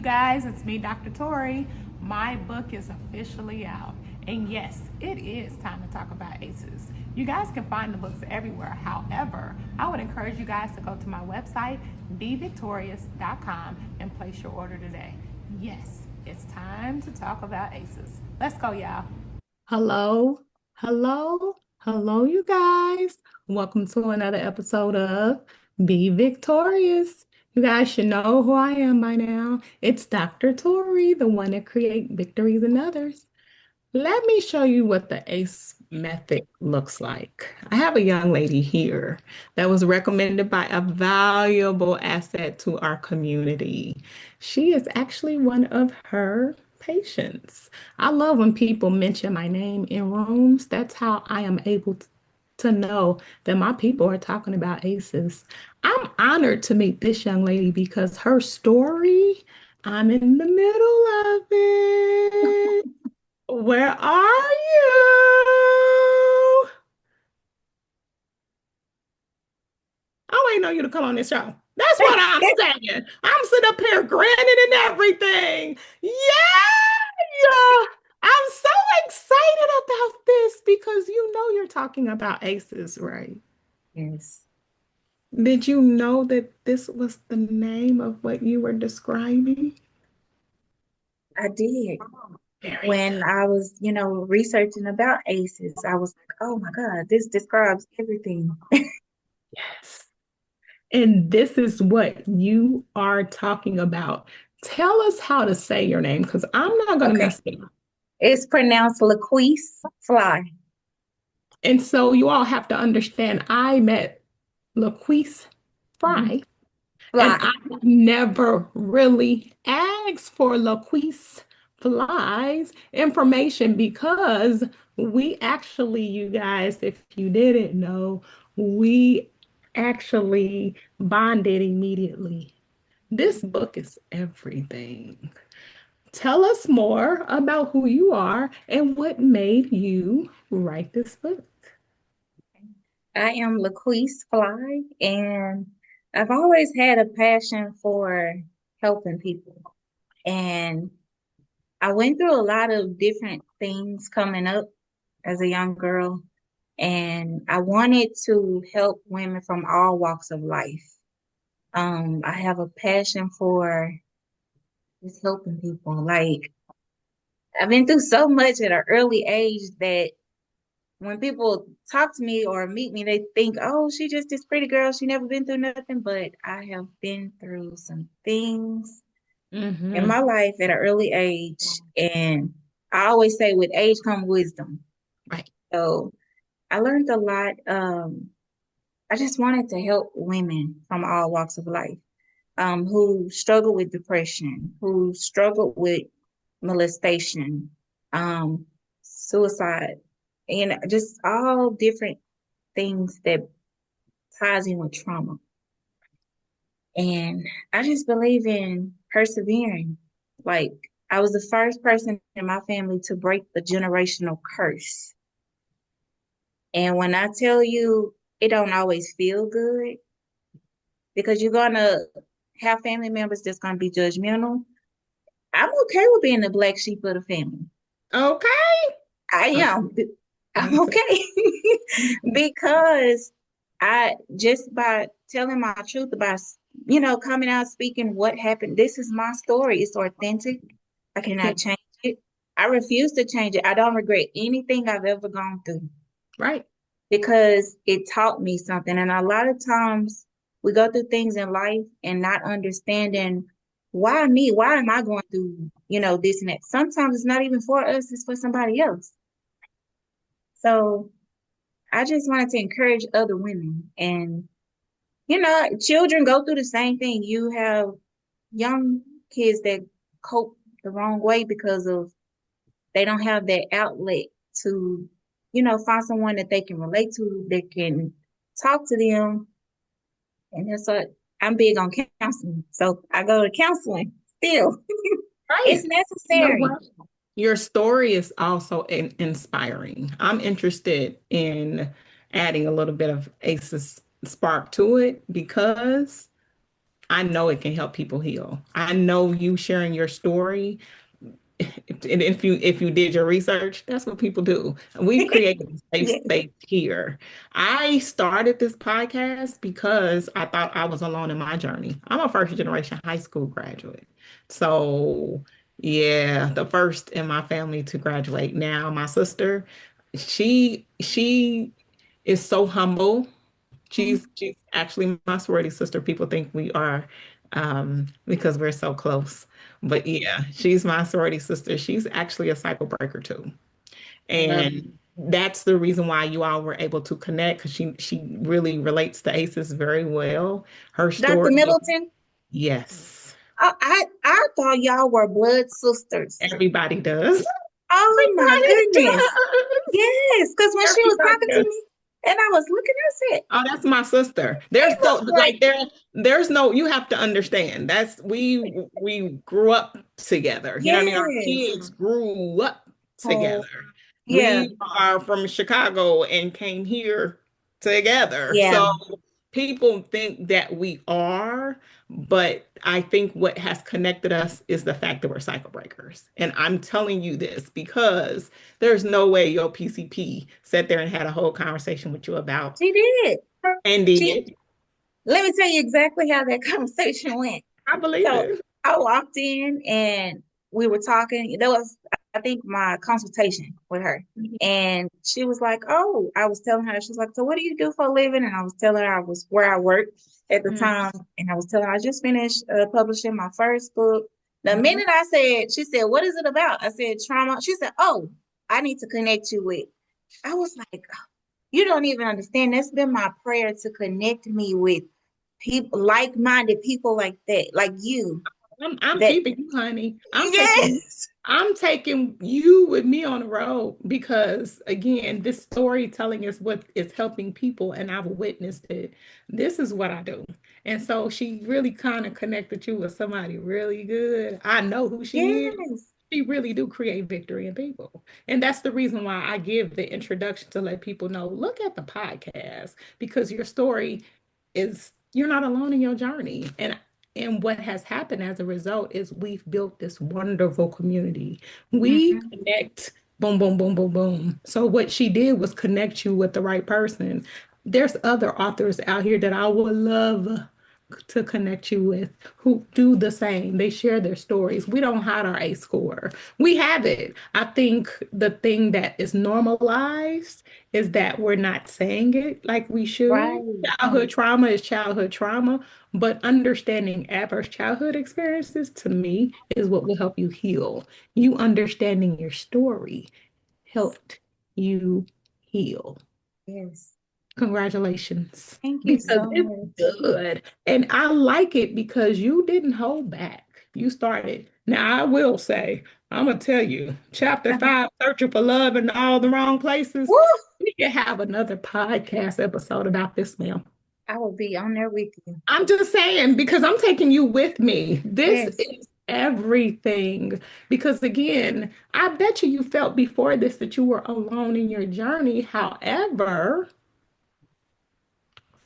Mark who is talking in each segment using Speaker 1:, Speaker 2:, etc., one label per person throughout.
Speaker 1: you guys, it's me, Dr. Torie. My book is officially out. And yes, it is time to talk about ACEs. You guys can find the books everywhere. However, I would encourage you guys to go to my website, Be VicTORIEus.com, and place your order today. Yes, it's time to talk about ACEs. Let's go, y'all. Hello, hello, you guys. Welcome to another episode of Be Victorious. You guys should know who I am by now. It's Dr. Torie, the one that creates victories in others. Let me show you what the ACE method looks like. I have a young lady here that was recommended by a valuable asset to our community. She is actually one of her patients. I love when people mention my name in rooms. That's how I am able to know that my people are talking about ACEs. I'm honored to meet this young lady because her story, I'm in the middle of it. Where are you? I ain't know you to come on this show. That's what I'm saying. I'm sitting up here grinning and everything. Yeah. I'm so excited about this because you know you're talking about ACEs, right?
Speaker 2: Yes,
Speaker 1: Did you know that this was the name of what you were describing?
Speaker 2: I did.
Speaker 1: Very
Speaker 2: When I was, researching about ACEs, I was like, oh my God, this describes everything.
Speaker 1: yes. And this is what you are talking about. Tell us how to say your name because I'm not going to
Speaker 2: Okay.
Speaker 1: mess it up.
Speaker 2: It's pronounced La'Quice Flye.
Speaker 1: And so you all have to understand, I met La'Quice
Speaker 2: Mhm.
Speaker 1: Fry, and
Speaker 2: Fly.
Speaker 1: I never really asked for La'Quice Fly's information because we actually, you guys, if you didn't know, we actually bonded immediately. This book is everything. Tell us more about who you are and what made you write this book.
Speaker 2: I am La'Quice Flye, and I've always had a passion for helping people. And I went through a lot of different things coming up as a young girl, and I wanted to help women from all walks of life. I have a passion for just helping people. Like I've been through so much at an early age that when people talk to me or meet me, they think, "Oh, she just this pretty girl. She never been through nothing." But I have been through some things in
Speaker 1: Mm-hmm.
Speaker 2: my life at an early age, and I always say, with age comes wisdom.
Speaker 1: Right.
Speaker 2: So I learned a lot. I just wanted to help women from all walks of life. Who struggle with depression, who struggle with molestation, suicide, and just all different things that ties in with trauma. And I just believe in persevering. Like I was the first person in my family to break the generational curse. And when I tell you it don't always feel good because you're gonna have family members that's gonna be judgmental. I'm okay with being the black sheep of the family.
Speaker 1: Okay.
Speaker 2: I
Speaker 1: Okay.
Speaker 2: am. I'm
Speaker 1: Me too.
Speaker 2: okay because I just by telling my truth about coming out speaking what happened. This is my story. It's authentic. I cannot change it. I refuse to change it. I don't regret anything I've ever gone through
Speaker 1: Right.
Speaker 2: because it taught me something. And a lot of times we go through things in life and not understanding why me? Why am I going through, this and that? Sometimes it's not even for us, it's for somebody else. So I just wanted to encourage other women. And, children go through the same thing. You have young kids that cope the wrong way because of they don't have that outlet to, find someone that they can relate to, that can talk to them. And that's what I'm big on counseling. So I go to counseling still. It's
Speaker 1: Right. You know
Speaker 2: necessary.
Speaker 1: what? Your story is also inspiring. I'm interested in adding a little bit of ACE's spark to it because
Speaker 3: I know it can help people heal. I know you sharing your story. And if you did your research, that's what people do. We've created a safe
Speaker 2: Yes.
Speaker 3: space here. I started this podcast because I thought I was alone in my journey. I'm a first generation high school graduate. So yeah, the first in my family to graduate. Now my sister, she is so humble. She's actually my sorority sister. People think we are because we're so close. But yeah, she's my sorority sister. She's actually a cycle breaker too.
Speaker 2: I love
Speaker 3: And that's the reason why you all were able to connect because she really relates to ACEs very well. Her
Speaker 2: Dr.
Speaker 3: story,
Speaker 2: Middleton.
Speaker 3: yes,
Speaker 2: I thought y'all were blood sisters.
Speaker 3: everybody does.
Speaker 2: Oh my
Speaker 3: Everybody
Speaker 2: goodness.
Speaker 3: does.
Speaker 2: Yes, because when she was
Speaker 3: Everybody
Speaker 2: talking to
Speaker 3: does.
Speaker 2: me and I was looking, I said,
Speaker 3: Oh, that's my sister.
Speaker 2: they
Speaker 3: There's no
Speaker 2: look like,
Speaker 3: there's no you have to understand. That's we grew up together. You know what I mean? Our
Speaker 2: yes.
Speaker 3: kids grew up
Speaker 2: Oh,
Speaker 3: together.
Speaker 2: yeah,
Speaker 3: We are from Chicago and came here together.
Speaker 2: yeah.
Speaker 3: So people think that we are, but I think what has connected us is the fact that we're cycle breakers. And I'm telling you this because there's no way your PCP sat there and had a whole conversation with you about
Speaker 2: She did.
Speaker 3: and
Speaker 2: She
Speaker 3: did.
Speaker 2: Let me tell you exactly how that conversation went.
Speaker 3: I believe
Speaker 2: So
Speaker 3: it.
Speaker 2: I walked in and we were talking. That was, I think, my consultation with her. And she was like, oh, I was telling her, she was like, so what do you do for a living? And I was telling her I was where I worked at the
Speaker 3: Mhm.
Speaker 2: time. And I was telling her I just finished publishing my first book. The
Speaker 3: Mhm.
Speaker 2: minute I said, she said, what is it about? I said, trauma. She said, oh, I need to connect you with. I was like, you don't even understand. That's been my prayer to connect me with people, like-minded people like that, like you.
Speaker 3: I'm
Speaker 2: That
Speaker 3: keeping you, honey.
Speaker 2: yes,
Speaker 3: I'm taking you with me on the road because again, this storytelling is what is helping people and I've witnessed it. This is what I do. And so she really kind of connected you with somebody really good. I know who she is.
Speaker 2: yes,
Speaker 3: She really do create victory in people. And that's the reason why I give the introduction to let people know, look at the podcast because your story is you're not alone in your journey. And what has happened as a result is we've built this wonderful community. We
Speaker 2: hmm
Speaker 3: connect, boom, boom, boom, boom, boom. So what she did was connect you with the right person. There's other authors out here that I would love to connect you with who do the same. They share their stories. We don't hide our A score. We have it. I think the thing that is normalized is that we're not saying it like we should.
Speaker 2: right,
Speaker 3: Childhood trauma is childhood trauma, but understanding adverse childhood experiences to me is what will help you heal. You understanding your story helped you heal.
Speaker 2: yes.
Speaker 3: Congratulations,
Speaker 2: Thank you
Speaker 3: because
Speaker 2: so
Speaker 3: it's
Speaker 2: much.
Speaker 3: good. And I like it because you didn't hold back. You started. Now, I will say, I'm going to tell you, chapter 5, Searching for Love in All the Wrong Places,
Speaker 2: Woo!
Speaker 3: we can have another podcast episode about this, ma'am.
Speaker 2: I will be on there with you.
Speaker 3: I'm just saying, because I'm taking you with me. This
Speaker 2: Yes,
Speaker 3: is everything. Because again, I bet you felt before this that you were alone in your journey. However,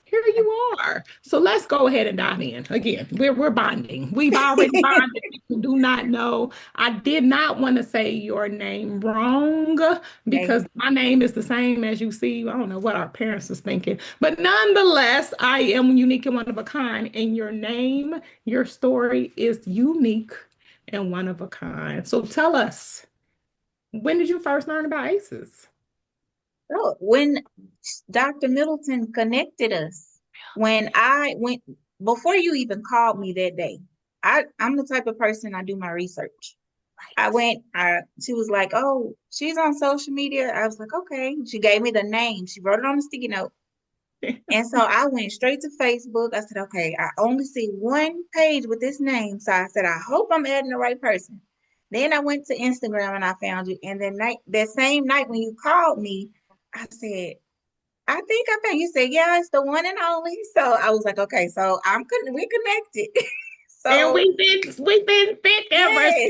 Speaker 3: here you are. So let's go ahead and dive in. Again, we're bonding. We've already bonded. You do not know. I did not want to say your name wrong
Speaker 2: okay.
Speaker 3: because my name is the same as you see. I don't know what our parents is thinking. But nonetheless, I am unique and one of a kind. And your name, your story is unique and one of a kind. So tell us, when did you first learn about ACEs?
Speaker 2: So when Dr. Middleton connected us, when I went, before you even called me that day, I'm the type of person I do my research. I went, she was like, oh, she's on social media. I was like, okay. She gave me the name. She wrote it on a sticky note. And so I went straight to Facebook. I said, okay, I only see one page with this name. So I said, I hope I'm adding the right person. Then I went to Instagram and I found you. And then that same night when you called me, I said, I think I found you. Said, yeah, it's the one and only. So I was like, okay, so we connected.
Speaker 3: And
Speaker 2: So
Speaker 3: we've been thick ever
Speaker 2: yes.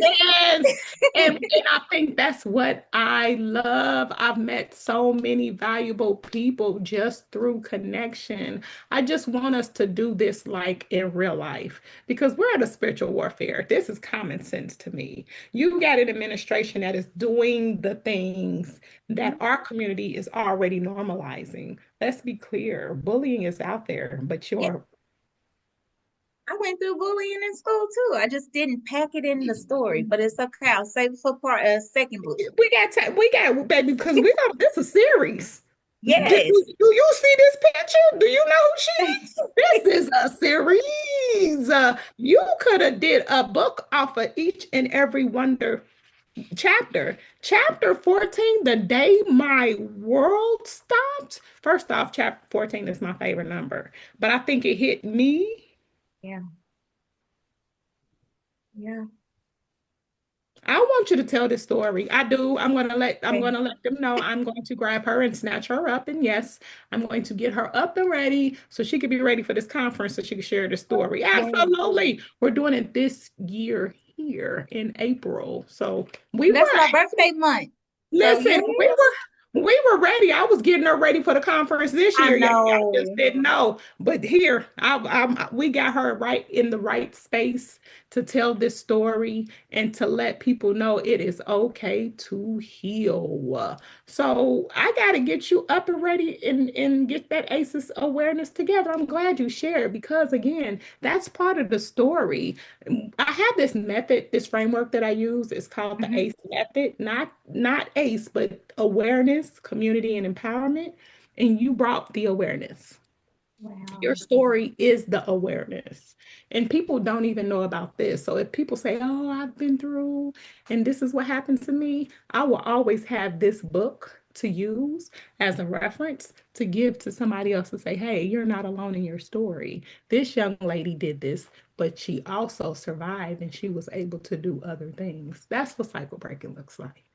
Speaker 3: since. And I think that's what I love. I've met so many valuable people just through connection. I just want us to do this like in real life because we're at a spiritual warfare. This is common sense to me. You got an administration that is doing the things that our community is already normalizing. Let's be clear, bullying is out there, but
Speaker 2: Yeah,
Speaker 3: your
Speaker 2: I went through bullying in school too. I just didn't pack it in the story, but it's okay. I'll save it for second book.
Speaker 3: we got baby because we got this a series.
Speaker 2: Yes.
Speaker 3: Do you see this picture? Do you know who she is? This is a series. You could have did a book off of each and every wonder chapter. Chapter 14, the day my world stopped. First off, chapter 14 is my favorite number, but I think it hit me.
Speaker 2: Yeah. Yeah.
Speaker 3: I want you to tell this story. I do. I'm
Speaker 2: Okay.
Speaker 3: gonna let them know. I'm going to grab her and snatch her up. And yes, I'm going to get her up and ready so she can be ready for this conference so she can share the story.
Speaker 2: Yes.
Speaker 3: Absolutely. We're doing it this year here in April. So we
Speaker 2: And that's
Speaker 3: were
Speaker 2: my birthday month. So
Speaker 3: listen,
Speaker 2: yes,
Speaker 3: we were ready. I was getting her ready for the conference this
Speaker 2: I
Speaker 3: year. Y'all just
Speaker 2: know.
Speaker 3: didn't know. But here, we got her right in the right space to tell this story and to let people know it is okay to heal. So I got to get you up and ready and get that ACEs awareness together. I'm glad you shared because again, that's part of the story. I have this method, this framework that I use. It's called the
Speaker 2: Hmm.
Speaker 3: ACE method, not ACE, but awareness, community, and empowerment. And you brought the awareness. Your
Speaker 2: Wow.
Speaker 3: story is the awareness. And people don't even know about this. So if people say, oh, I've been through and this is what happened to me, I will always have this book to use as a reference to give to somebody else to say, hey, you're not alone in your story. This young lady did this, but she also survived and she was able to do other things. That's what cycle breaking looks like.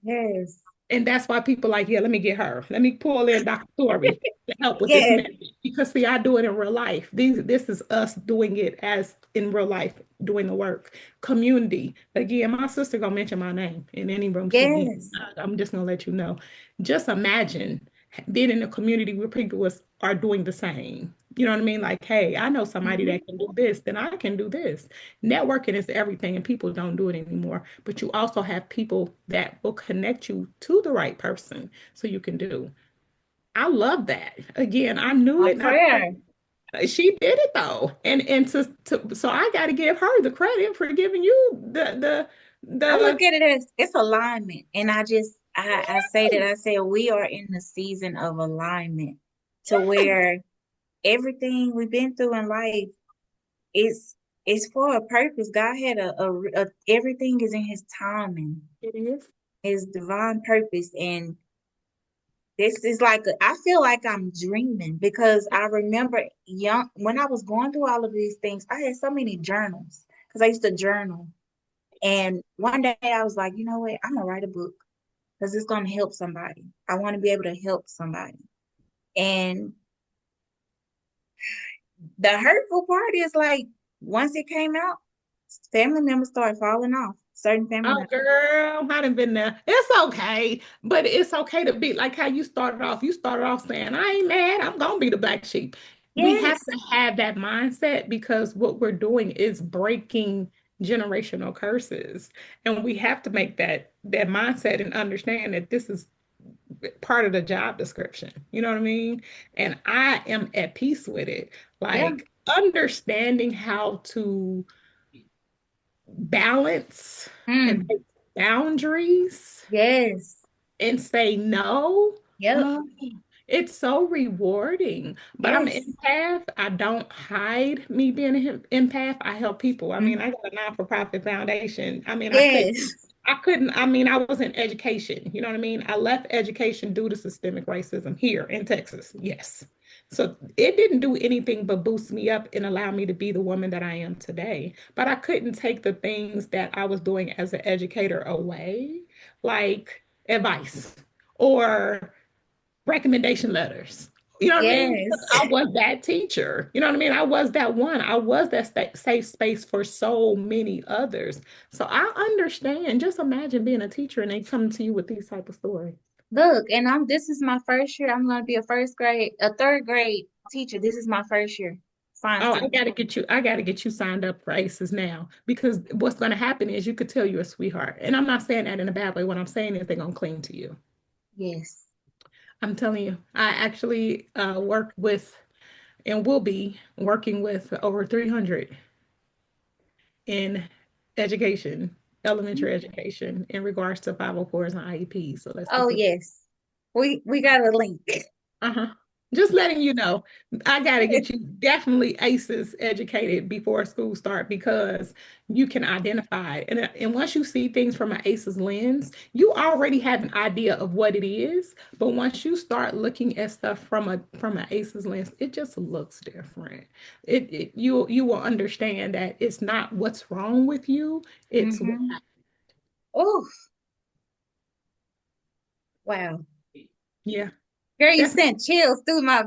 Speaker 2: Yes.
Speaker 3: And that's why people like, yeah, let me get her. Let me pull in Dr. Torie to help with this
Speaker 2: Yes.
Speaker 3: message. Because see, I do it in real life. This is us doing it as in real life, doing the work. Community. Again, my sister gonna mention my name in any room she be in.
Speaker 2: Yes.
Speaker 3: I'm just gonna let you know. Just imagine being in a community where people are doing the same. You know what I mean? Like, hey, I know somebody
Speaker 2: Hmm.
Speaker 3: that can do this, then I can do this. Networking is everything, and people don't do it anymore. But you also have people that will connect you to the right person so you can do. I love that. Again, I knew
Speaker 2: My
Speaker 3: it.
Speaker 2: prayer.
Speaker 3: She did it though, and to so I got to give her the credit for giving you
Speaker 2: I
Speaker 3: the
Speaker 2: look at it as it's alignment. And I say that I say we are in the season of alignment to where everything we've been through in life is for a purpose. God had everything is in his timing,
Speaker 3: it is.
Speaker 2: his divine purpose. And this is like I feel like I'm dreaming because I remember young when I was going through all of these things, I had so many journals because I used to journal. And one day I was like, you know what? I'm gonna write a book because it's gonna help somebody. I want to be able to help somebody. And the hurtful part is like once it came out, family members started falling off. Certain family
Speaker 3: Oh,
Speaker 2: members.
Speaker 3: girl, I done been there. It's okay, but it's okay to be like how you started off. You started off saying, I ain't mad, I'm gonna be the black sheep. We have
Speaker 2: Yes.
Speaker 3: to have that mindset because what we're doing is breaking generational curses. And we have to make that mindset and understand that this is part of the job description. You know what I mean? And I am at peace with it.
Speaker 2: Yeah.
Speaker 3: Like understanding how to balance and
Speaker 2: Mm.
Speaker 3: make boundaries
Speaker 2: Yes.
Speaker 3: and say no.
Speaker 2: Yep.
Speaker 3: Oh, it's so rewarding. But I'm an
Speaker 2: Yes.
Speaker 3: empath. I don't hide me being an empath. I help people. I mean,
Speaker 2: Mm.
Speaker 3: I got a non-for-profit foundation. I mean,
Speaker 2: Yes.
Speaker 3: I mean, I was in education. You know what I mean? I left education due to systemic racism here in Texas. Yes. So it didn't do anything but boost me up and allow me to be the woman that I am today. But I couldn't take the things that I was doing as an educator away, like advice or recommendation letters You know what I mean?
Speaker 2: Yes.
Speaker 3: Because I was that teacher. You know what I mean? I was that one. I was that safe space for so many others. So I understand. Just imagine being a teacher and they come to you with these type of stories.
Speaker 2: Look, and this is my first year. I'm gonna be a third grade teacher. This is my first year. Science
Speaker 3: Oh,
Speaker 2: teacher.
Speaker 3: I gotta get you signed up for ACEs now because what's gonna happen is you could tell you're a sweetheart. And I'm not saying that in a bad way. What I'm saying is they're gonna cling to you.
Speaker 2: Yes.
Speaker 3: I'm telling you, I actually work with and will be working with over 300 in education, elementary education, in regards to 504s and IEPs. So let's be
Speaker 2: Oh
Speaker 3: clear.
Speaker 2: yes. We got a link.
Speaker 3: Uh-huh. Just letting you know, I got to get you definitely ACEs educated before school start because you can identify it. And once you see things from an ACEs lens, you already have an idea of what it is. But once you start looking at stuff from an ACEs lens, it just looks different. You will understand that it's not what's wrong with you, it's what
Speaker 2: Mm-hmm. Oh, wow.
Speaker 3: yeah.
Speaker 2: Girl, you
Speaker 3: That's
Speaker 2: sent chills through my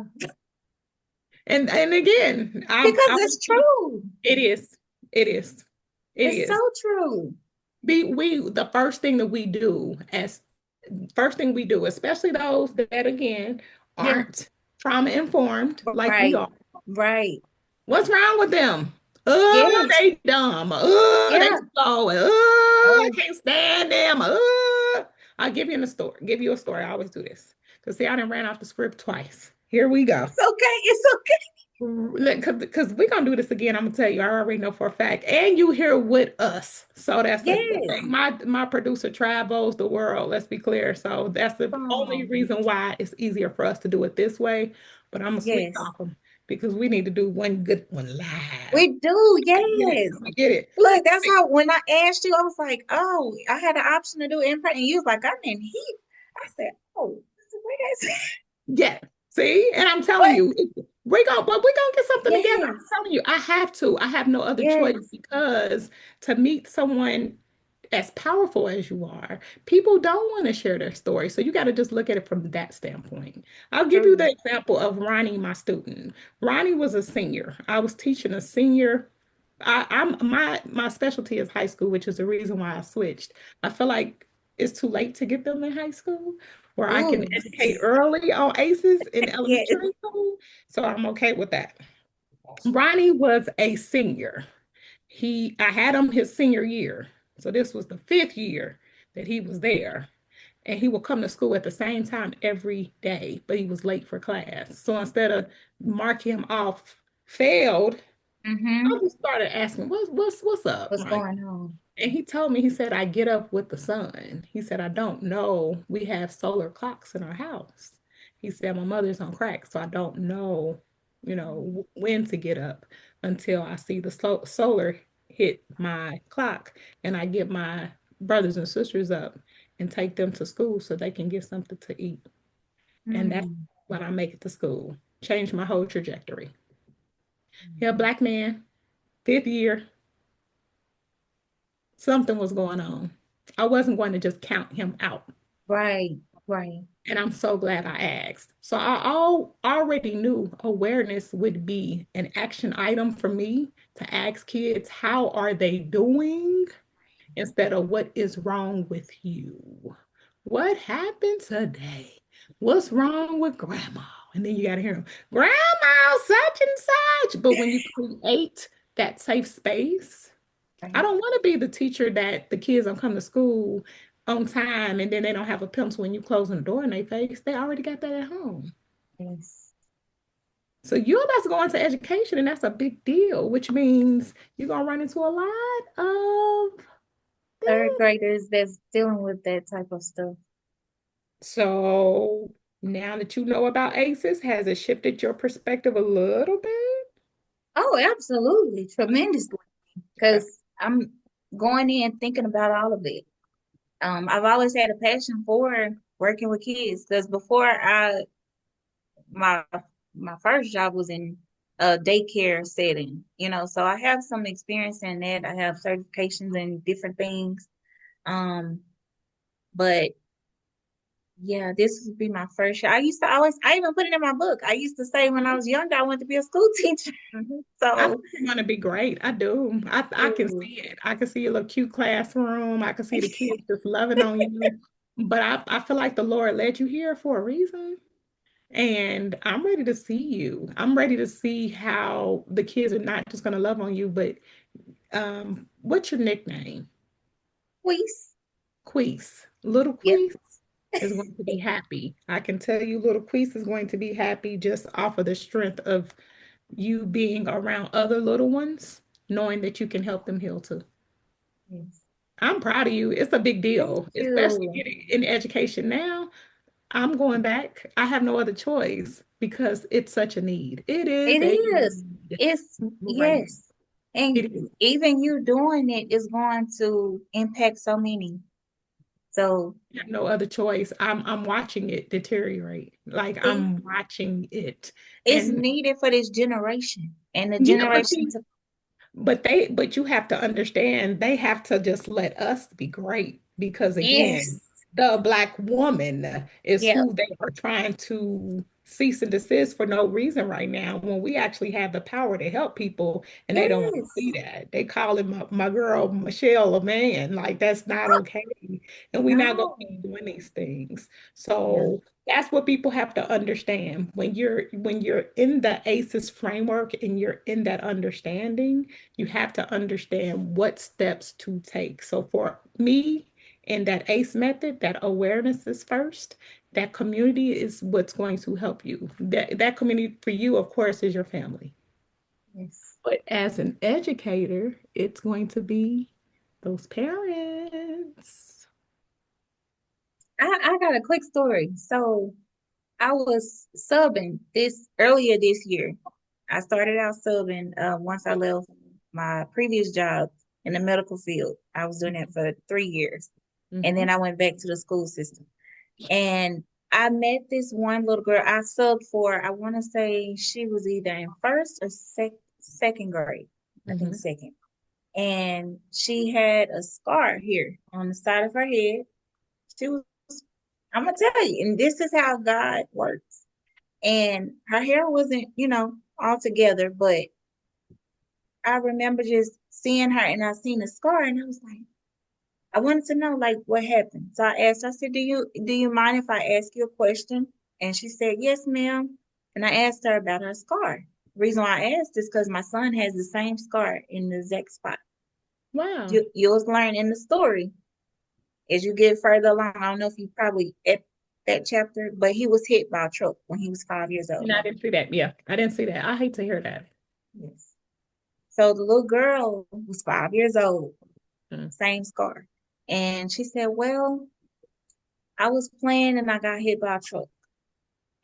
Speaker 3: and again,
Speaker 2: because it's true.
Speaker 3: it is. It is. It
Speaker 2: It's so
Speaker 3: is.
Speaker 2: true.
Speaker 3: We the first thing we do, especially those that again
Speaker 2: Yeah.
Speaker 3: aren't trauma informed like we
Speaker 2: Right.
Speaker 3: are.
Speaker 2: Right.
Speaker 3: What's wrong with them?
Speaker 2: Yes.
Speaker 3: They dumb. They
Speaker 2: Yeah.
Speaker 3: slow. I
Speaker 2: Oh,
Speaker 3: can't stand them. I'll give you a story. I always do this. Because see, I done ran off the script twice. Here we go.
Speaker 2: it's okay. It's okay.
Speaker 3: Because we're gonna do this again. I'm gonna tell you, I already know for a fact. And you here with us. So that's the
Speaker 2: Yes.
Speaker 3: thing. My producer travels the world, let's be clear. So that's the only
Speaker 2: Oh,
Speaker 3: reason why it's easier for us to do it this way. But I'm gonna sweet
Speaker 2: yes.
Speaker 3: talk them because we need to do one good one live.
Speaker 2: We do.
Speaker 3: I get it.
Speaker 2: Yes.
Speaker 3: I get it.
Speaker 2: Look, that's how when I asked you, I was like, oh, I had the option to do it in person. And you was like, I'm in heat. I said, oh, this is what I said.
Speaker 3: Yeah. See, and I'm telling
Speaker 2: What?
Speaker 3: you, we're gonna get something together. I'm
Speaker 2: Yes.
Speaker 3: telling you, I have to. I have no other choice
Speaker 2: Yes.
Speaker 3: because to meet someone as powerful as you are, people don't want to share their story. So you got to just look at it from that standpoint. I'll give you
Speaker 2: True.
Speaker 3: the example of Ronnie, my student. Ronnie was a senior. I was teaching a senior. I'm my specialty is high school, which is the reason why I switched. I feel like it's too late to get them in high school, where I can
Speaker 2: Ooh.
Speaker 3: educate early on ACEs in
Speaker 2: Yes.
Speaker 3: elementary school. So I'm okay with that. Ronnie was a senior. I had him his senior year. So this was the fifth year that he was there. And he would come to school at the same time every day, but he was late for class. So instead of marking him off failed, I
Speaker 2: Mm-hmm.
Speaker 3: just started asking, what's up,
Speaker 2: What's
Speaker 3: Ronnie?
Speaker 2: going on?
Speaker 3: And he told me, he said, I get up with the sun. He said, I don't know. We have solar clocks in our house. He said, my mother's on crack, so I don't know, when to get up until I see the solar hit my clock and I get my brothers and sisters up and take them to school so they can get something to eat. And that's
Speaker 2: Mm.
Speaker 3: when I make it to school. Changed my whole trajectory. Yeah, black man, fifth year, something was going on. I wasn't going to just count him out.
Speaker 2: Right. Right.
Speaker 3: And I'm so glad I asked. So already knew awareness would be an action item for me to ask kids, how are they doing? Instead of what is wrong with you? What happened today? What's wrong with grandma? And then you got to hear them, grandma, such and such. But when you create that safe space, I
Speaker 2: Right.
Speaker 3: don't want to be the teacher that the kids don't come to school on time and then they don't have a pencil when you closing the door in their face. They already got that at home.
Speaker 2: Yes.
Speaker 3: So you're about to go into education, and that's a big deal, which means you're gonna run into a lot of
Speaker 2: Third
Speaker 3: things.
Speaker 2: graders that's dealing with that type of stuff.
Speaker 3: So now that you know about ACEs, has it shifted your perspective a little bit?
Speaker 2: Oh, absolutely. Tremendously.
Speaker 3: Okay.
Speaker 2: Because I'm going in thinking about all of it. I've always had a passion for working with kids because before my my first job was in a daycare setting, so I have some experience in that. I have certifications in different things. Um, but Yeah, this would be my first year. I even put it in my book. I used to say when I was younger, I wanted to be a school teacher.
Speaker 3: I
Speaker 2: So,
Speaker 3: think you're gonna be great. I do. I can
Speaker 2: ooh,
Speaker 3: see it. I can see a little cute classroom. I can see the kids just loving on you. But I feel like the Lord led you here for a reason. And I'm ready to see you. I'm ready to see how the kids are not just gonna love on you, but what's your nickname?
Speaker 2: please.
Speaker 3: Queese. Little
Speaker 2: Yep.
Speaker 3: Queese is going to be happy. I can tell you little Queese is going to be happy just off of the strength of you being around other little ones, knowing that you can help them heal too.
Speaker 2: Yes.
Speaker 3: I'm proud of you. It's a big
Speaker 2: Thank
Speaker 3: deal, especially
Speaker 2: you.
Speaker 3: getting in education now. I'm going back. I have no other choice because it's such a need. It is
Speaker 2: It
Speaker 3: a
Speaker 2: is.
Speaker 3: need
Speaker 2: It's
Speaker 3: right now.
Speaker 2: yes. And
Speaker 3: It is.
Speaker 2: even you doing it is going to impact so many. So
Speaker 3: I have no other choice. I'm watching it deteriorate. Like
Speaker 2: see,
Speaker 3: I'm watching it.
Speaker 2: it's
Speaker 3: And
Speaker 2: needed for this generation and the
Speaker 3: yeah,
Speaker 2: generation to
Speaker 3: but you have to understand they have to just let us be great because again,
Speaker 2: yes.
Speaker 3: the Black woman is
Speaker 2: Yep.
Speaker 3: who they are trying to cease and desist for no reason right now when we actually have the power to help people and they don't want to see
Speaker 2: Yes.
Speaker 3: that. They calling my girl Michelle a man. Like that's not okay. And we're not gonna
Speaker 2: No.
Speaker 3: keep doing these things.
Speaker 2: Yeah.
Speaker 3: So that's what people have to understand when you're in the ACEs framework and you're in that understanding, you have to understand what steps to take. So for me, in that ACE method, that awareness is first. That community is what's going to help you. That community for you, of course, is your family.
Speaker 2: Yes.
Speaker 3: But as an educator, it's going to be those parents.
Speaker 2: I got a quick story. So I was subbing this earlier this year. I started out subbing once I left my previous job in the medical field. I was doing that for 3 years. And then
Speaker 3: Mhm.
Speaker 2: I went back to the school system. And I met this one little girl I subbed for, I want to say she was either in first or second grade. I think
Speaker 3: Mhm.
Speaker 2: second. And she had a scar here on the side of her head. She was, I'm gonna tell you, and this is how God works. And her hair wasn't, all together, but I remember just seeing her and I seen the scar and I was like, I wanted to know like what happened. So I asked her, I said, do you mind if I ask you a question? And she said, yes, ma'am. And I asked her about her scar. The reason why I asked is because my son has the same scar in the exact spot.
Speaker 3: Wow.
Speaker 2: You'll learn in the story as you get further along. I don't know if you probably at that chapter, but he was hit by a truck when he was 5 years old.
Speaker 3: No, I didn't see that. Yeah, I didn't see that. I hate to hear that.
Speaker 2: Yes. So the little girl was 5 years old,
Speaker 3: Mm.
Speaker 2: same scar. And she said, well, I was playing and I got hit by a truck.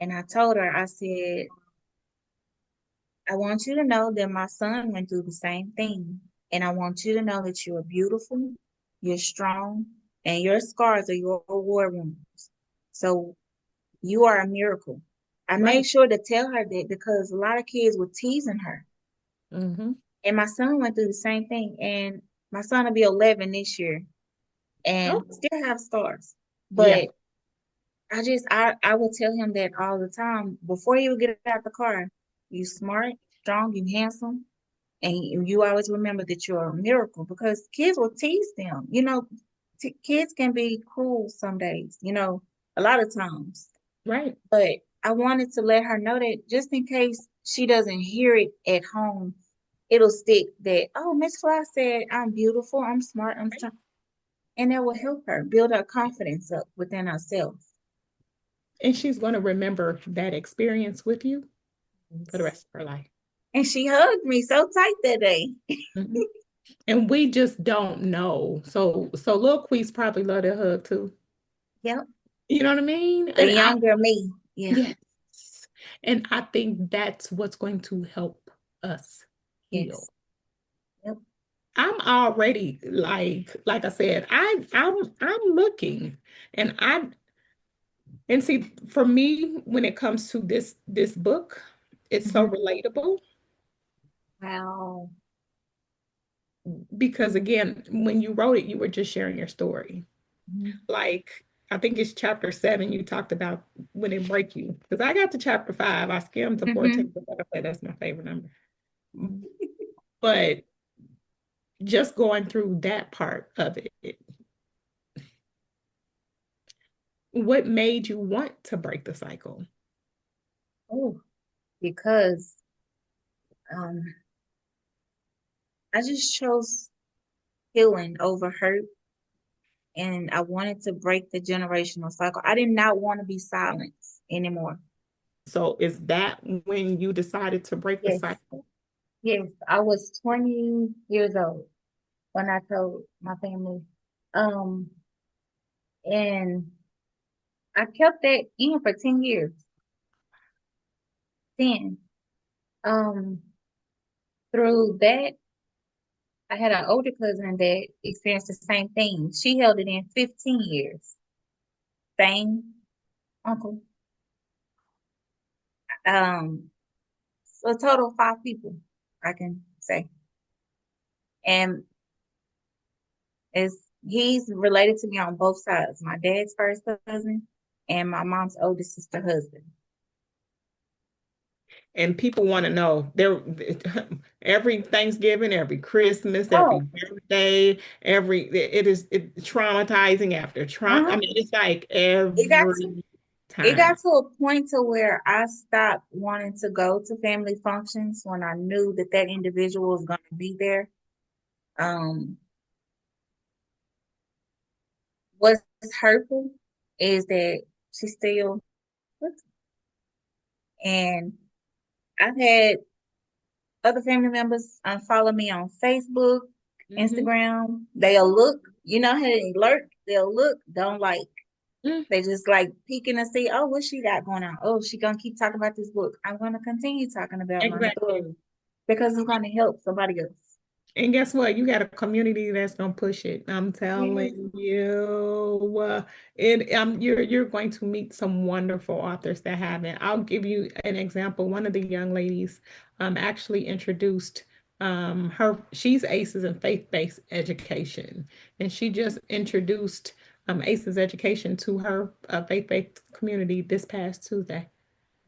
Speaker 2: And I told her, I said, I want you to know that my son went through the same thing. And I want you to know that you're beautiful, you're strong, and your scars are your war wounds. So you are a miracle. I made
Speaker 3: Right.
Speaker 2: sure to tell her that because a lot of kids were teasing her.
Speaker 3: Mm-hmm.
Speaker 2: And my son went through the same thing. And my son will be 11 this year and
Speaker 3: Oh,
Speaker 2: still have scars.
Speaker 3: yeah.
Speaker 2: But I will tell him that all the time. Before you get out the car, you smart, strong, you handsome, and you always remember that you're a miracle because kids will tease them. Kids can be cruel some days, a lot of times.
Speaker 3: Right.
Speaker 2: But I wanted to let her know that just in case she doesn't hear it at home, it'll stick that, oh, Miss Fly said I'm beautiful, I'm smart, I'm strong. And that will help her build her confidence up within herself.
Speaker 3: And she's going to remember that experience with you for the
Speaker 2: Yes.
Speaker 3: rest of her life.
Speaker 2: And she hugged me so tight that day.
Speaker 3: Mhm. And we just don't know. So Lil Queese probably love that hug too.
Speaker 2: Yep.
Speaker 3: You know what I mean?
Speaker 2: The
Speaker 3: And
Speaker 2: younger me. Yeah.
Speaker 3: yes. And I think that's what's going to help us heal.
Speaker 2: Yes. Yep.
Speaker 3: I'm already like I said, I'm looking and see for me when it comes to this book, it's so
Speaker 2: Mhm.
Speaker 3: relatable
Speaker 2: Wow.
Speaker 3: because again, when you wrote it, you were just sharing your story.
Speaker 2: Mhm.
Speaker 3: Like I think it's chapter 7 you talked about when it break you. Because I got to chapter 5. I skimmed to 14, but like I said, that's my favorite number. But just going through that part of it, what made you want to break the cycle?
Speaker 2: Oh, because um, I just chose healing over hurt, and I wanted to break the generational cycle. I did not want to be silenced anymore.
Speaker 3: So is that when you decided to break the
Speaker 2: Yes,
Speaker 3: cycle?
Speaker 2: yes. I was 20 years old when I told my family. Um, and I kept that in for 10 years. 10. Um, through that, I had an older cousin that experienced the same thing. She held it in 15 years. Same uncle. So a total of 5 people, I can say. And is he's related to me on both sides. My dad's first cousin and my mom's oldest sister husband.
Speaker 3: And people want to know there every Thanksgiving, every Christmas, every
Speaker 2: Oh,
Speaker 3: birthday, it traumatizing after trauma. I
Speaker 2: uh-huh.
Speaker 3: mean, it's like
Speaker 2: It got to
Speaker 3: every
Speaker 2: it got
Speaker 3: time.
Speaker 2: to a point to where I stopped wanting to go to family functions when I knew that that individual was going to be there. Um, what's hurtful is that she still, and I've had other family members unfollow me on Facebook,
Speaker 3: Mhm.
Speaker 2: Instagram. They'll look, you know how they alert, they'll look, don't like.
Speaker 3: Mm,
Speaker 2: They just like peeking and see, oh, what she got going on? Oh, she gonna keep talking about this book. I'm gonna continue talking about my
Speaker 3: exactly.
Speaker 2: story because it's gonna help somebody else.
Speaker 3: And guess what? You got a community that's gonna push it. I'm
Speaker 2: Yes.
Speaker 3: telling you, you're going to meet some wonderful authors that haven't. I'll give you an example. One of the young ladies actually introduced her. She's ACEs in faith-based education, and she just introduced ACEs education to her faith-based community this past Tuesday.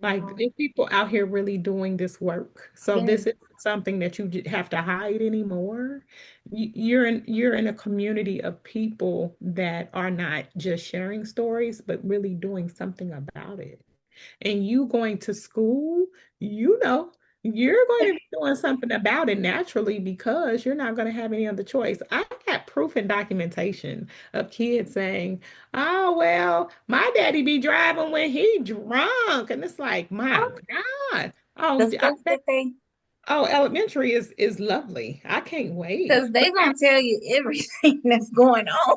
Speaker 3: Like
Speaker 2: Wow.
Speaker 3: there's people out here really doing this work. So
Speaker 2: Yes.
Speaker 3: this is something that you have to hide anymore. You're in a community of people that are not just sharing stories, but really doing something about it. And you going to school, you know, you're going to be doing something about it naturally because you're not going to have any other choice. I got proof and documentation of kids saying, "Oh, well, my daddy be driving when he drunk." And it's like, my
Speaker 2: Oh,
Speaker 3: God.
Speaker 2: the stuff that they,
Speaker 3: Elementary is lovely. I can't wait.
Speaker 2: because they gonna tell you everything that's going on.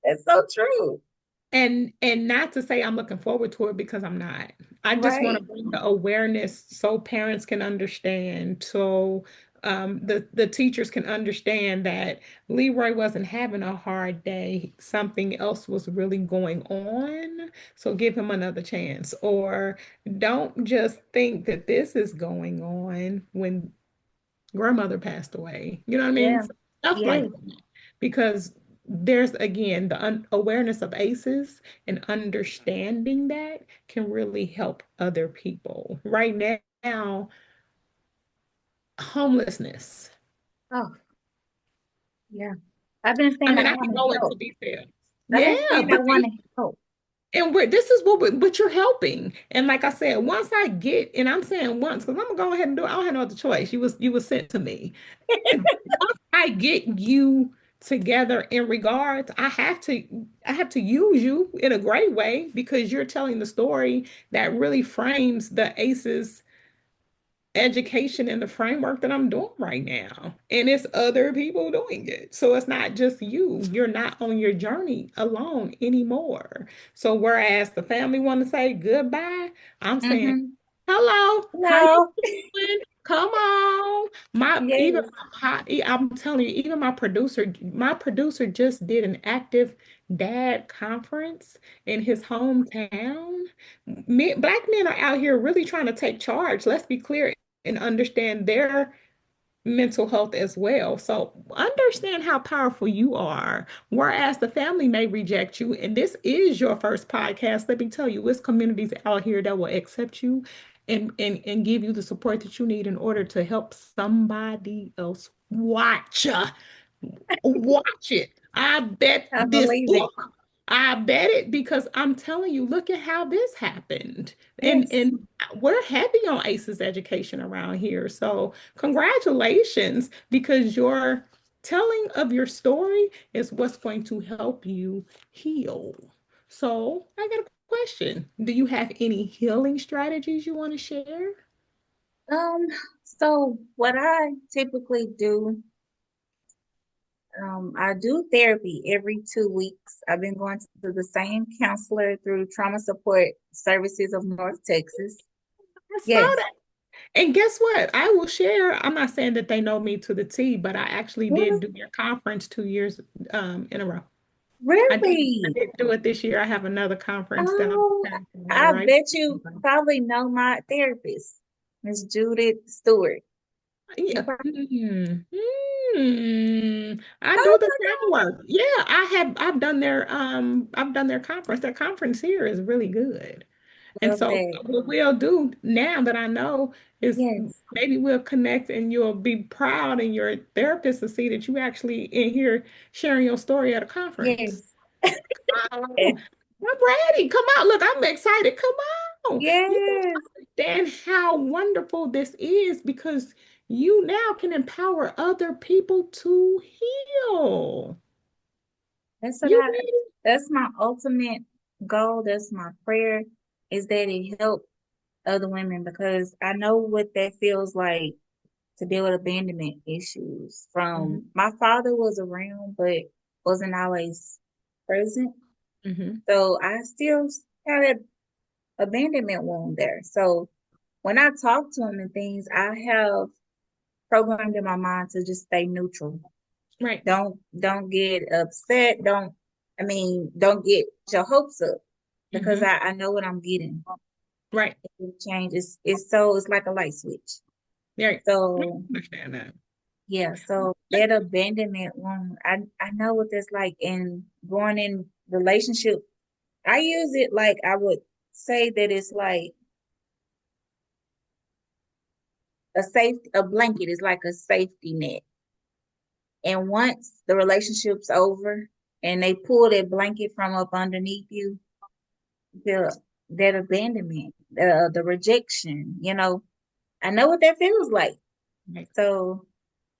Speaker 2: That's so true.
Speaker 3: And not to say I'm looking forward to it because I'm not. I just want to
Speaker 2: Right.
Speaker 3: bring the awareness so parents can understand, so the teachers can understand that Leroy wasn't having a hard day. Something else was really going on. So give him another chance. Or don't just think that this is going on when grandmother passed away. You know what I mean?
Speaker 2: Yeah.
Speaker 3: Stuff like
Speaker 2: Yes.
Speaker 3: that. Because there's again the awareness of ACEs and understanding that can really help other people. Right now, homelessness.
Speaker 2: Oh, yeah. I've been
Speaker 3: I
Speaker 2: saying
Speaker 3: mean,
Speaker 2: I
Speaker 3: I can
Speaker 2: want
Speaker 3: go
Speaker 2: to
Speaker 3: into
Speaker 2: help.
Speaker 3: details.
Speaker 2: I've
Speaker 3: Yeah,
Speaker 2: been saying I
Speaker 3: but
Speaker 2: want
Speaker 3: see,
Speaker 2: to help.
Speaker 3: this is what you're helping. And like I said, once I get, and I'm saying once, because I'm gonna go ahead and do it, I don't have no other choice. You was sent to me. And once I get you together in regards, I have to use you in a great way because you're telling the story that really frames the ACEs education and the framework that I'm doing right now. And it's other people doing it. So it's not just you. You're not on your journey alone anymore. So whereas the family want to say goodbye, I'm saying,
Speaker 2: Mm-hmm.
Speaker 3: hello, how you
Speaker 2: No.
Speaker 3: doing? Come on.
Speaker 2: Yes.
Speaker 3: I'm telling you, even my producer just did an active dad conference in his hometown. Black men are out here really trying to take charge. Let's be clear and understand their mental health as well. So understand how powerful you are. Whereas the family may reject you, and this is your first podcast, let me tell you, there's communities out here that will accept you and give you the support that you need in order to help somebody else. Watch it. I bet
Speaker 2: I
Speaker 3: this
Speaker 2: believe it.
Speaker 3: book. I bet it because I'm telling you, look at how this happened. And
Speaker 2: Yes.
Speaker 3: and we're heavy on ACEs education around here. So congratulations, because your telling of your story is what's going to help you heal. So I got a question. Do you have any healing strategies you want to share?
Speaker 2: Um, so what I typically do, I do therapy every 2 weeks. I've been going to the same counselor through Trauma Support Services of North Texas.
Speaker 3: I saw
Speaker 2: Yes.
Speaker 3: that. And guess what? I will share. I'm not saying that they know me to the T, but I actually did
Speaker 2: Really?
Speaker 3: do your conference 2 years in a row. I
Speaker 2: Really?
Speaker 3: did do it this year. I have another conference that I'm
Speaker 2: Oh,
Speaker 3: preparing for,
Speaker 2: I
Speaker 3: right?
Speaker 2: bet you probably know my therapist, Miss Judith Stewart. You
Speaker 3: Yeah.
Speaker 2: probably,
Speaker 3: I do
Speaker 2: oh
Speaker 3: the
Speaker 2: my
Speaker 3: groundwork. Yeah, I've done their conference. Their conference here is really good.
Speaker 2: God,
Speaker 3: And
Speaker 2: love
Speaker 3: so
Speaker 2: that.
Speaker 3: what we'll do now that I know is
Speaker 2: Yes,
Speaker 3: maybe we'll connect and you'll be proud and your therapist will see that you actually in here sharing your story at a conference.
Speaker 2: yes,
Speaker 3: Oh, I'm ready. Come on. Look, I'm excited. Come on. You
Speaker 2: yes.
Speaker 3: don't understand how wonderful this is because you now can empower other people to heal.
Speaker 2: That's what
Speaker 3: You ready?
Speaker 2: that's my ultimate goal. That's my prayer is that it help other women because I know what that feels like to deal with abandonment issues.
Speaker 3: Hmm.
Speaker 2: From my father was around, but wasn't always present.
Speaker 3: Hmm.
Speaker 2: So I still have that abandonment wound there. So when I talk to him and things, I have programmed in my mind to just stay neutral.
Speaker 3: Right.
Speaker 2: Don't get upset. Don't get your hopes up because
Speaker 3: Hmm.
Speaker 2: I know what I'm getting.
Speaker 3: Right.
Speaker 2: It will change. It's like a light switch.
Speaker 3: Right. I
Speaker 2: So
Speaker 3: understand that.
Speaker 2: yeah, so that abandonment one, I know what that's like. And going in relationship, I use it like I would say that it's like a blanket is like a safety net. And once the relationship's over and they pull that blanket from up underneath you, the that abandonment, the rejection, I know what that feels like.
Speaker 3: Right.
Speaker 2: So,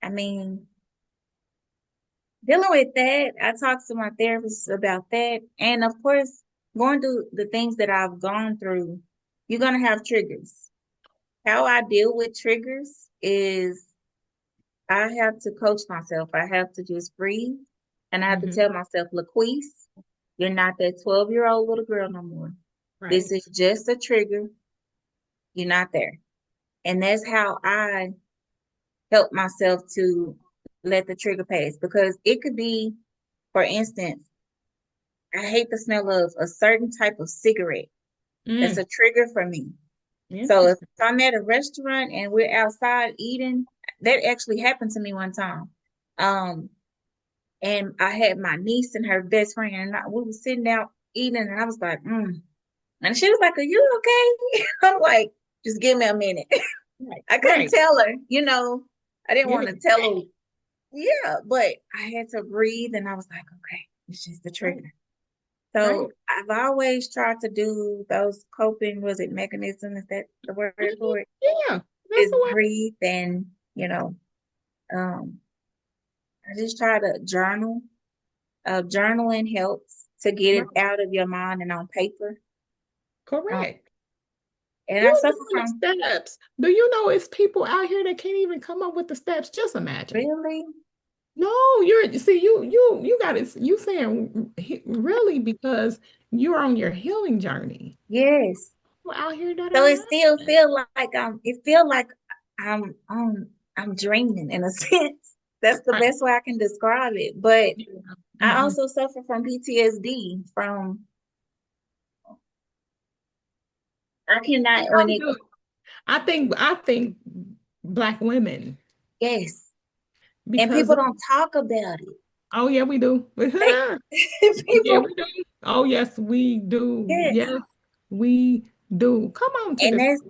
Speaker 2: I mean, dealing with that, I talked to my therapist about that. And of course, going through the things that I've gone through, you're going to have triggers. How I deal with triggers is I have to coach myself. I have to just breathe and I have to
Speaker 3: Hmm.
Speaker 2: tell myself, La'Quice, you're not that 12-year-old little girl no more. This
Speaker 3: Right.
Speaker 2: is just a trigger. You're not there. And that's how I help myself to let the trigger pass because it could be, for instance, I hate the smell of a certain type of cigarette. That's
Speaker 3: Mm.
Speaker 2: a trigger for me. So if
Speaker 3: Interesting.
Speaker 2: I'm at a restaurant and we're outside eating, that actually happened to me one time. Um, and I had my niece and her best friend, and we were sitting out eating, and I was like, And she was like, "Are you okay?" I'm like, "Just give me a minute."
Speaker 3: Right.
Speaker 2: I couldn't
Speaker 3: Right.
Speaker 2: tell her, I didn't
Speaker 3: Give
Speaker 2: want to
Speaker 3: it
Speaker 2: tell
Speaker 3: back.
Speaker 2: her. Yeah, but I had to breathe, and I was like, "Okay, it's just the
Speaker 3: Right.
Speaker 2: trigger."
Speaker 3: Right.
Speaker 2: So I've always tried to do those coping, was it mechanism? Is that the word
Speaker 3: Mhm.
Speaker 2: for it?
Speaker 3: Yeah. That's
Speaker 2: Is
Speaker 3: the way.
Speaker 2: breathe and, um, I just try to journal. Journaling helps to get it
Speaker 3: Right.
Speaker 2: out of your mind and on paper. Um,
Speaker 3: Correct.
Speaker 2: and I
Speaker 3: You
Speaker 2: suffer
Speaker 3: doing
Speaker 2: from
Speaker 3: the steps. Do you know it's people out here that can't even come up with the steps? Just imagine.
Speaker 2: really,
Speaker 3: No, you're see you got it. You saying really because you're on your healing journey.
Speaker 2: yes.
Speaker 3: People out here that
Speaker 2: So
Speaker 3: are
Speaker 2: it
Speaker 3: not.
Speaker 2: still feel like I'm dreaming in a sense. That's the
Speaker 3: Right.
Speaker 2: best way I can describe it. But
Speaker 3: Yeah.
Speaker 2: I
Speaker 3: Mhm.
Speaker 2: also suffer from PTSD from I
Speaker 3: We
Speaker 2: cannot when
Speaker 3: all
Speaker 2: it
Speaker 3: do. I think Black women
Speaker 2: yes. And
Speaker 3: because
Speaker 2: people don't talk about it.
Speaker 3: oh yeah, we do.
Speaker 2: They,
Speaker 3: Yeah,
Speaker 2: people,
Speaker 3: we do. Oh yes, we do.
Speaker 2: yes.
Speaker 3: Yes, we do. Come on to
Speaker 2: And
Speaker 3: this.
Speaker 2: that's,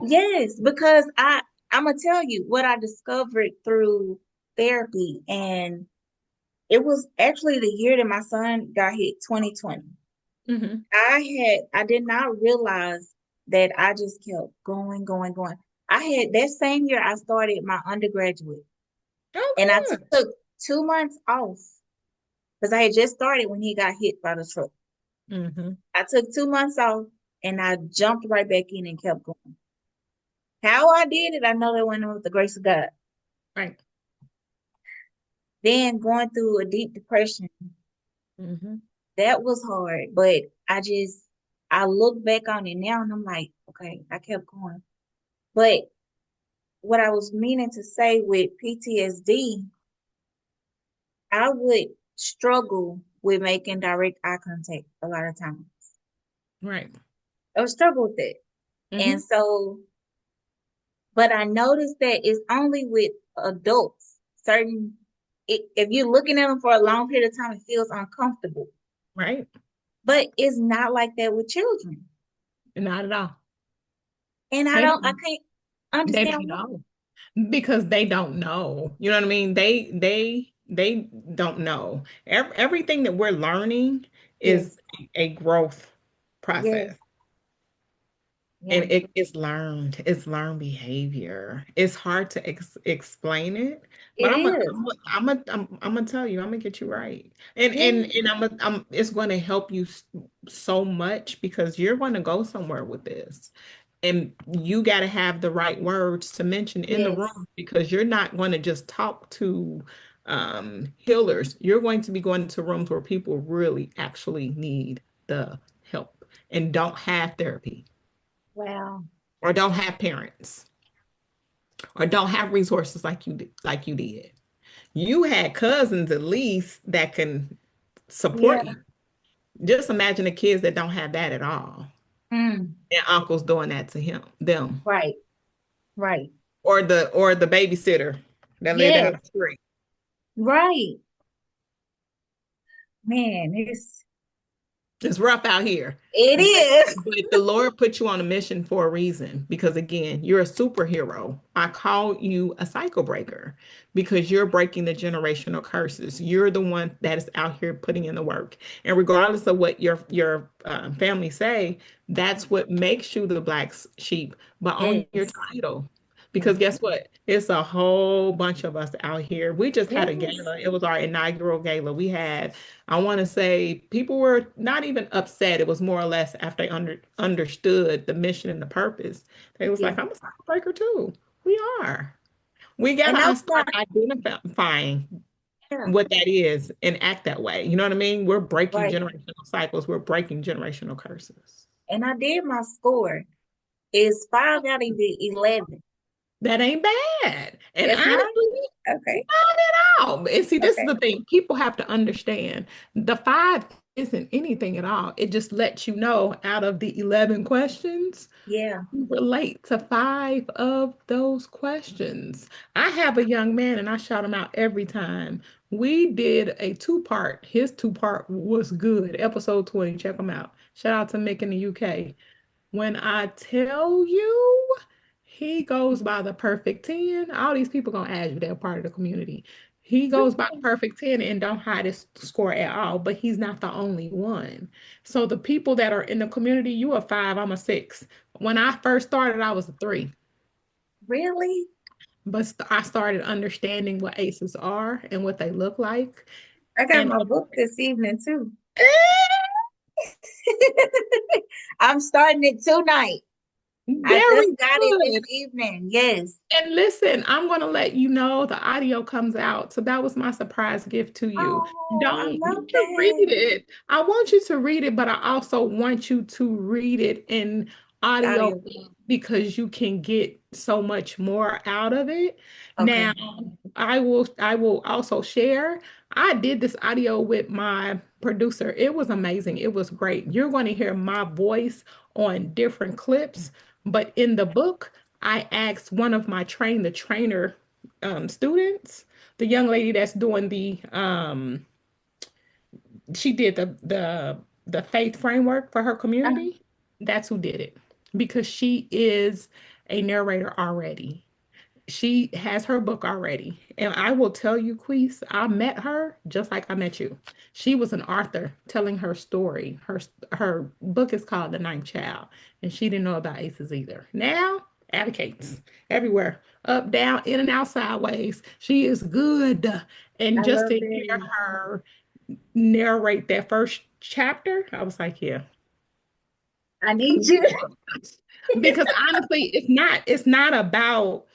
Speaker 2: yes, because I'm gonna tell you what I discovered through therapy. And it was actually the year that my son got hit, 2020.
Speaker 3: Mm-hmm.
Speaker 2: I did not realize that I just kept going, going, going. I had that same year I started my undergraduate,
Speaker 3: Oh,
Speaker 2: and I
Speaker 3: good.
Speaker 2: took 2 months off because I had just started when he got hit by the truck.
Speaker 3: Mm-hmm.
Speaker 2: I took 2 months off and I jumped right back in and kept going. How I did it, I know that went with the grace of God.
Speaker 3: Right.
Speaker 2: Then going through a deep depression,
Speaker 3: Mm-hmm.
Speaker 2: that was hard, but I look back on it now and I'm like, okay, I kept going. But what I was meaning to say with PTSD, I would struggle with making direct eye contact a lot of times.
Speaker 3: Right.
Speaker 2: I would struggle with it. And
Speaker 3: Mm-hmm.
Speaker 2: so, but I noticed that it's only with adults, if you're looking at them for a long period of time, it feels uncomfortable.
Speaker 3: Right.
Speaker 2: But it's not like that with children.
Speaker 3: Not at all.
Speaker 2: And
Speaker 3: They
Speaker 2: I
Speaker 3: don't.
Speaker 2: can't
Speaker 3: They
Speaker 2: understand
Speaker 3: don't
Speaker 2: why.
Speaker 3: know because they don't know. You know what I mean? They don't know. Everything that we're learning is
Speaker 2: Yes,
Speaker 3: a growth process.
Speaker 2: yes, yeah,
Speaker 3: And it's learned. It's learned behavior. It's hard to explain it, but
Speaker 2: it is.
Speaker 3: I'm gonna tell you. I'm gonna get you right. And
Speaker 2: Yeah,
Speaker 3: it's going to help you so much because you're going to go somewhere with this, and you got to have the right words to mention in the
Speaker 2: yes,
Speaker 3: room because you're not going to just talk to healers. You're going to be going to rooms where people really actually need the help and don't have therapy
Speaker 2: wow,
Speaker 3: or don't have parents or don't have resources like you did. You had cousins at least that can
Speaker 2: yeah,
Speaker 3: support you. Just imagine the kids that don't have that at all.
Speaker 2: mm,
Speaker 3: And uncles doing that to them,
Speaker 2: right, right,
Speaker 3: or the babysitter that live down
Speaker 2: yes,
Speaker 3: the street.
Speaker 2: right, man,
Speaker 3: It's rough out here.
Speaker 2: it
Speaker 3: But
Speaker 2: is.
Speaker 3: but the Lord put you on a mission for a reason because again, you're a superhero. I call you a cycle breaker because you're breaking the generational curses. You're the one that is out here putting in the work. And regardless of what your family say, that's what makes you the black sheep, but own your
Speaker 2: Yes,
Speaker 3: title. Because
Speaker 2: yes,
Speaker 3: guess what? It's a whole bunch of us out here. We just had a
Speaker 2: yes,
Speaker 3: gala. It was our inaugural gala. We had I want to say people were not even upset. It was more or less after they understood the mission and the purpose. They was
Speaker 2: yeah.
Speaker 3: like, I'm a cycle breaker too. We are. We
Speaker 2: And
Speaker 3: gotta
Speaker 2: that's why,
Speaker 3: start identifying
Speaker 2: yeah,
Speaker 3: what that is and act that way. You know what I mean? We're breaking
Speaker 2: right.
Speaker 3: generational cycles. We're breaking generational curses.
Speaker 2: And I did my score. It's 5 out of the 11.
Speaker 3: That ain't bad. And
Speaker 2: It's not?
Speaker 3: honestly,
Speaker 2: Okay,
Speaker 3: not at all. And see, this is
Speaker 2: okay.
Speaker 3: the thing. People have to understand the five isn't anything at all. It just lets you know out of the 11 questions,
Speaker 2: Yeah,
Speaker 3: you relate to five of those questions. I have a young man and I shout him out every time. We did a two-part. His two-part was good. Episode 20. Check him out. Shout out to Mick in the UK. When I tell you, he goes by the perfect 10. All these people gonna ask you they're part of the community. He goes by the perfect 10 and don't hide his score at all, but he's not the only one. So the people that are in the community, you a five, I'm a six. When I first started, I was a three,
Speaker 2: really?
Speaker 3: but I started understanding what aces are and what they look like.
Speaker 2: I got
Speaker 3: And
Speaker 2: my book this evening too. I'm starting it tonight. I
Speaker 3: very
Speaker 2: just got it this
Speaker 3: good.
Speaker 2: evening. Yes.
Speaker 3: And listen, I'm going to let you know the audio comes out. So that was my surprise gift to you.
Speaker 2: Oh, I
Speaker 3: Don't
Speaker 2: love
Speaker 3: you can read
Speaker 2: that.
Speaker 3: it. I want you to read it, but I also want you to read it in audio
Speaker 2: Audio.
Speaker 3: because you can get so much more out of it. Now,
Speaker 2: Okay.
Speaker 3: I will also share. I did this audio with my producer. It was amazing. It was great. You're going to hear my voice on different clips, but in the book I asked one of my train the trainer students, the young lady that's doing she did the faith framework for her
Speaker 2: Uh-huh.
Speaker 3: community. That's who did it because she is a narrator already. She has her book already. And I will tell you, Queese, I met her just like I met you. She was an author telling her story. Her book is called The Ninth Child, and she didn't know about ACEs either. Now, advocates everywhere, up, down, in and out, sideways. She is good. And
Speaker 2: I
Speaker 3: just
Speaker 2: love
Speaker 3: to hear
Speaker 2: it.
Speaker 3: her narrate that first chapter, I was like, yeah.
Speaker 2: I need you.
Speaker 3: Because honestly, it's not about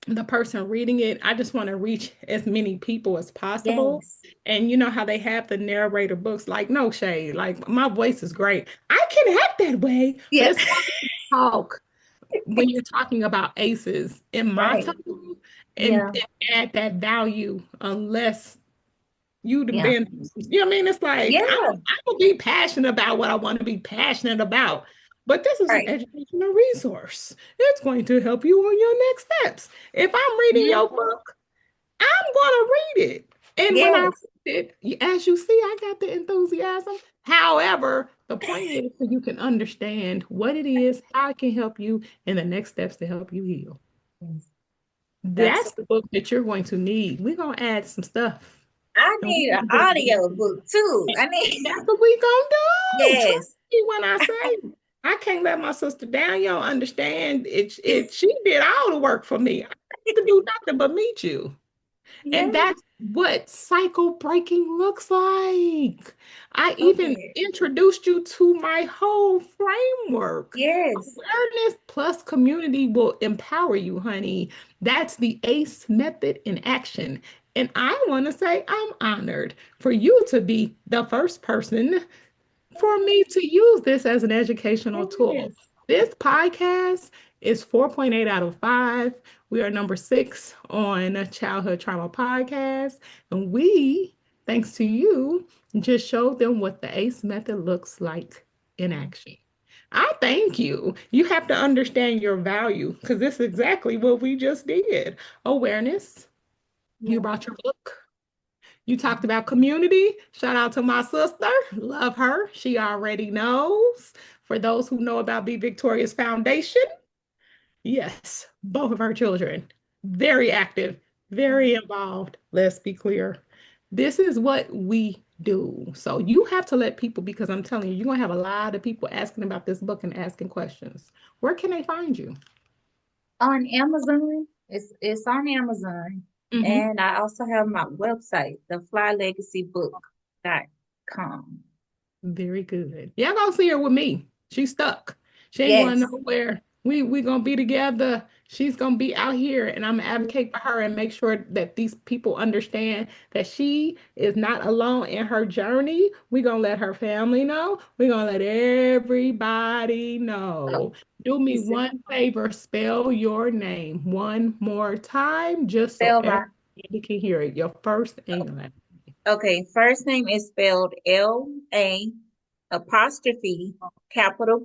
Speaker 3: the person reading it. I just want to reach as many people as possible.
Speaker 2: Yes.
Speaker 3: And you know how they have the narrator books, like no shade, like my voice is great. I can act that way, but
Speaker 2: Yeah.
Speaker 3: it's hard to talk when you're talking about aces in my
Speaker 2: Right.
Speaker 3: tone
Speaker 2: Yeah.
Speaker 3: and add that value unless you'd have
Speaker 2: Yeah.
Speaker 3: been, you know what I mean? It's like
Speaker 2: Yeah.
Speaker 3: I'm gonna be passionate about what I want to be passionate about. But this is an
Speaker 2: Right.
Speaker 3: educational resource. It's going to help you on your next steps. If I'm reading
Speaker 2: Mhm.
Speaker 3: your book, I'm gonna read it. And when I
Speaker 2: Yes.
Speaker 3: read it, as you see, I got the enthusiasm. However, the point is so you can understand what it is, how it can help you, and the next steps to help you heal.
Speaker 2: Yes.
Speaker 3: That's the
Speaker 2: Absolutely.
Speaker 3: book that you're going to need. We're gonna add some stuff.
Speaker 2: I
Speaker 3: And
Speaker 2: need
Speaker 3: we're
Speaker 2: an
Speaker 3: gonna do
Speaker 2: audio
Speaker 3: it.
Speaker 2: book too. I
Speaker 3: And
Speaker 2: need,
Speaker 3: that's what we gonna do. Trust
Speaker 2: yes.
Speaker 3: me when I say I can't let my sister down. You don't understand. She did all the work for me. I didn't have to do nothing but meet you. And
Speaker 2: Yes.
Speaker 3: that's what cycle breaking looks like. I
Speaker 2: Love
Speaker 3: even
Speaker 2: it.
Speaker 3: introduced you to my whole framework.
Speaker 2: Yes.
Speaker 3: Awareness plus community will empower you, honey. That's the ACE method in action. And I want to say I'm honored for you to be the first person for me to use this as an educational tool.
Speaker 2: Yes.
Speaker 3: This podcast is 4.8 out of 5. We are number 6 on Childhood Trauma Podcast. And we, thanks to you, just showed them what the ACE method looks like in action. I thank you. You have to understand your value because this is exactly what we just did. Awareness. You
Speaker 2: Yeah.
Speaker 3: brought your book. You talked about community. Shout out to my sister. Love her. She already knows. For those who know about Be Victorious Foundation, yes, both of her children, very active, very involved. Let's be clear. This is what we do. So you have to let people, because I'm telling you, you're going to have a lot of people asking about this book and asking questions. Where can they find you?
Speaker 2: On Amazon. It's on Amazon.
Speaker 3: Mhm.
Speaker 2: And I also have my website, theflylegacybook.com.
Speaker 3: Very good. Y'all gonna see her with me. She's stuck. She ain't going
Speaker 2: Yes.
Speaker 3: nowhere. We gonna be together. She's gonna be out here, and I'm gonna advocate for her and make sure that these people understand that she is not alone in her journey. We gonna let her family know. We gonna let everybody know. Do me
Speaker 2: It's
Speaker 3: one favor, spell your name one more time, just so
Speaker 2: spelled my
Speaker 3: everybody can hear it. Your first and your last.
Speaker 2: okay. First name is spelled L-A apostrophe capital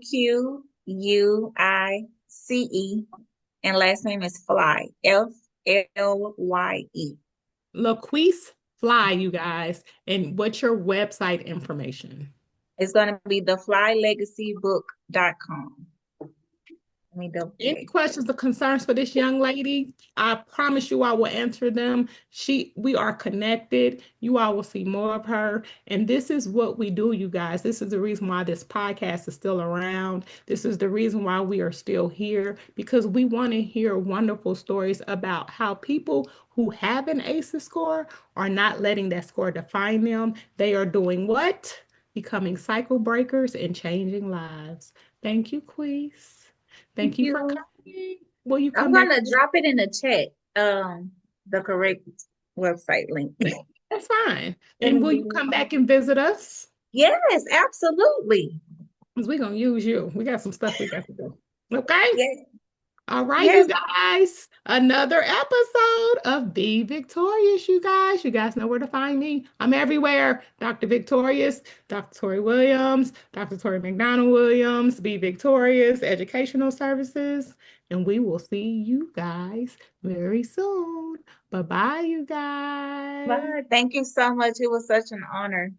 Speaker 2: Q-U-I-C-E, and last name is Fly, Flye.
Speaker 3: La'Quice Flye, you guys. And what's your website information?
Speaker 2: It's going to be theflylegacybook.com. Let me double
Speaker 3: Any
Speaker 2: check.
Speaker 3: questions or concerns for this young lady? I promise you I will answer them. We are connected. You all will see more of her. And this is what we do, you guys. This is the reason why this podcast is still around. This is the reason why we are still here, because we want to hear wonderful stories about how people who have an ACEs score are not letting that score define them. They are doing what? Becoming cycle breakers and changing lives. Thank you, Queese.
Speaker 2: Thank
Speaker 3: Thank you for
Speaker 2: you.
Speaker 3: coming. Will you
Speaker 2: I'm
Speaker 3: come
Speaker 2: going
Speaker 3: back?
Speaker 2: to drop it in the chat, the correct website link.
Speaker 3: That's fine. And
Speaker 2: It'll
Speaker 3: will you
Speaker 2: be,
Speaker 3: come back and visit us?
Speaker 2: yes, absolutely.
Speaker 3: Because we're going to use you. We got some stuff we got to do. Okay?
Speaker 2: Yes,
Speaker 3: All right, you
Speaker 2: yes.
Speaker 3: guys. another episode of Be Victorious, you guys. You guys know where to find me. I'm everywhere. Dr. Victorious, Dr. Torie Williams, Dr. Torie McDonald Williams, Be Victorious Educational Services. And we will see you guys very soon. Bye-bye, you guys.
Speaker 2: Bye. Thank you so much. It was such an honor.